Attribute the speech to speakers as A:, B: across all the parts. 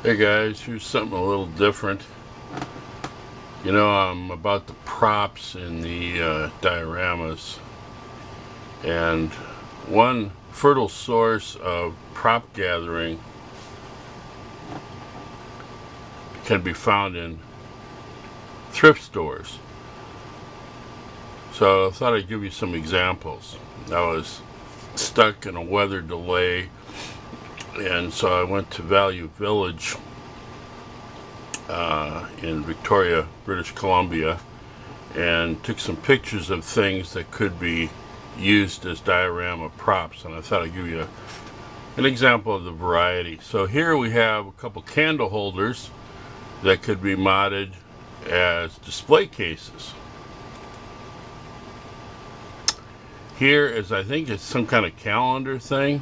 A: Hey guys, here's something a little different. You know, I'm about the props in the dioramas, and one fertile source of prop gathering can be found in thrift stores. So I thought I'd give you some examples. I was stuck in a weather delay, and so I went to Value Village in Victoria, British Columbia, and took some pictures of things that could be used as diorama props, and I thought I'd give you an example of the variety. So here we have a couple candle holders that could be modded as display cases. Here is, I think it's some kind of calendar thing,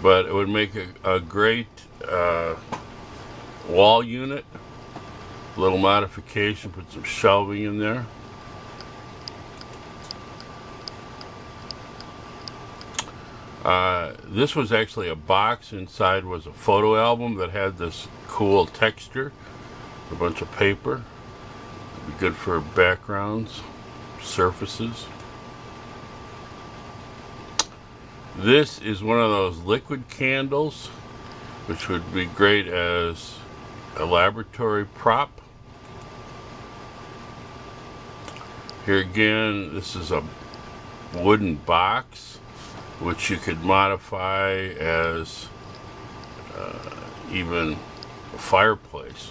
A: but it would make a great wall unit. A little modification, put some shelving in there. This was actually a box. Inside was a photo album that had this cool texture, a bunch of paper. It'd be good for backgrounds, surfaces. This is one of those liquid candles, which would be great as a laboratory prop. Here again, this is a wooden box, which you could modify as even a fireplace.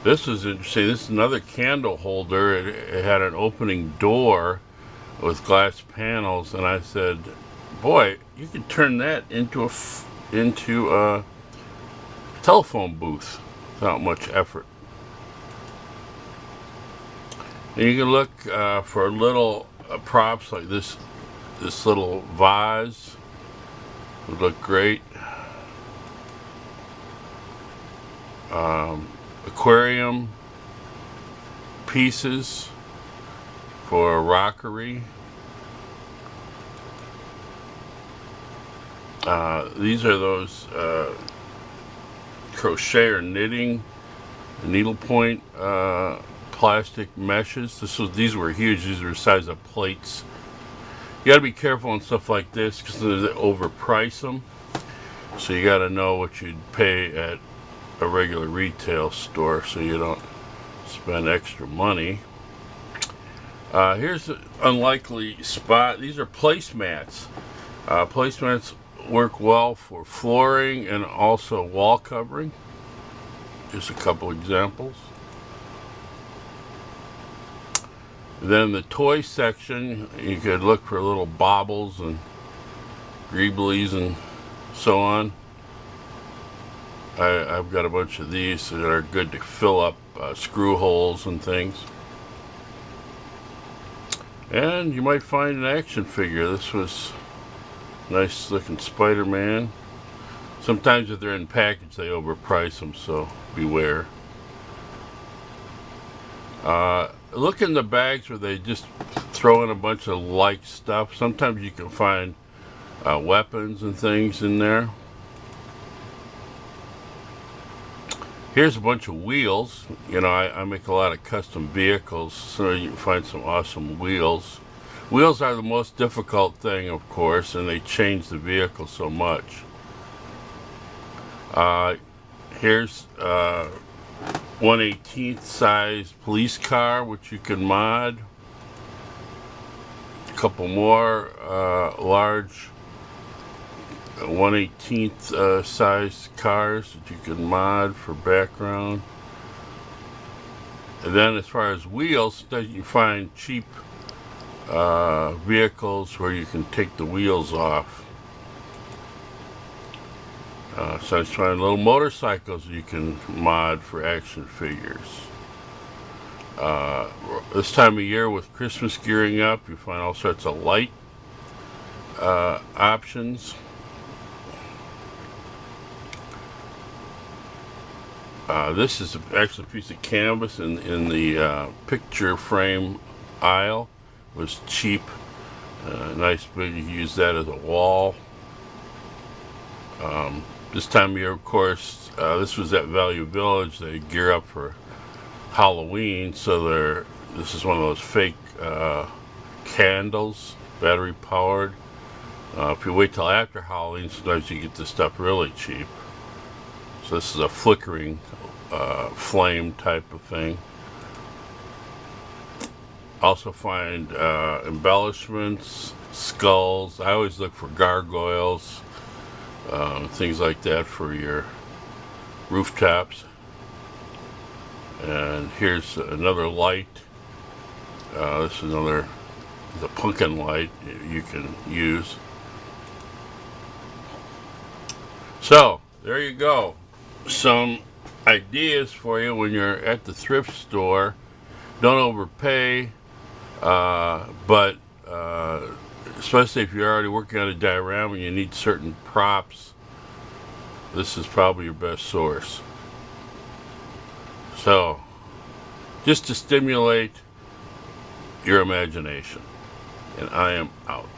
A: This is interesting. This is another candle holder. It had an opening door with glass panels, and I said, boy, you could turn that into a telephone booth without much effort. And you can look for little props like this little vase would look great. Aquarium pieces for a rockery. These are those crochet or knitting needlepoint plastic meshes. These were huge. These were the size of plates. You got to be careful on stuff like this because they overprice them. So you got to know what you'd pay at a regular retail store so you don't spend extra money. Here's an unlikely spot. These are placemats. Placemats work well for flooring and also wall covering. Just a couple examples. Then the toy section, you could look for little baubles and greeblies and so on. I've got a bunch of these that are good to fill up screw holes and things. And you might find an action figure. This was nice looking Spider-Man. Sometimes if they're in package they overprice them, so beware. Look in the bags where they just throw in a bunch of like stuff. Sometimes you can find weapons and things in there. Here's a bunch of wheels. You know, I make a lot of custom vehicles, so you can find some awesome wheels. Wheels are the most difficult thing, of course, and they change the vehicle so much. Here's 1/18 size police car, which you can mod. A couple more large 1/18 size cars that you can mod for background. And then as far as wheels, you find cheap vehicles where you can take the wheels off. So I find little motorcycles you can mod for action figures. This time of year with Christmas gearing up, you find all sorts of light options. This is actually a piece of canvas in the picture frame aisle. It was cheap, nice big. You can use that as a wall. This time of year, of course, this was at Value Village. They gear up for Halloween, so this is one of those fake candles, battery powered. If you wait till after Halloween, sometimes you get this stuff really cheap. So this is a flickering flame type of thing. Also find embellishments, skulls. I always look for gargoyles, things like that for your rooftops. And here's another light. This is the pumpkin light you can use. So there you go. Some ideas for you when you're at the thrift store. Don't overpay, but especially if you're already working on a diorama and you need certain props, this is probably your best source. So, just to stimulate your imagination. And I am out.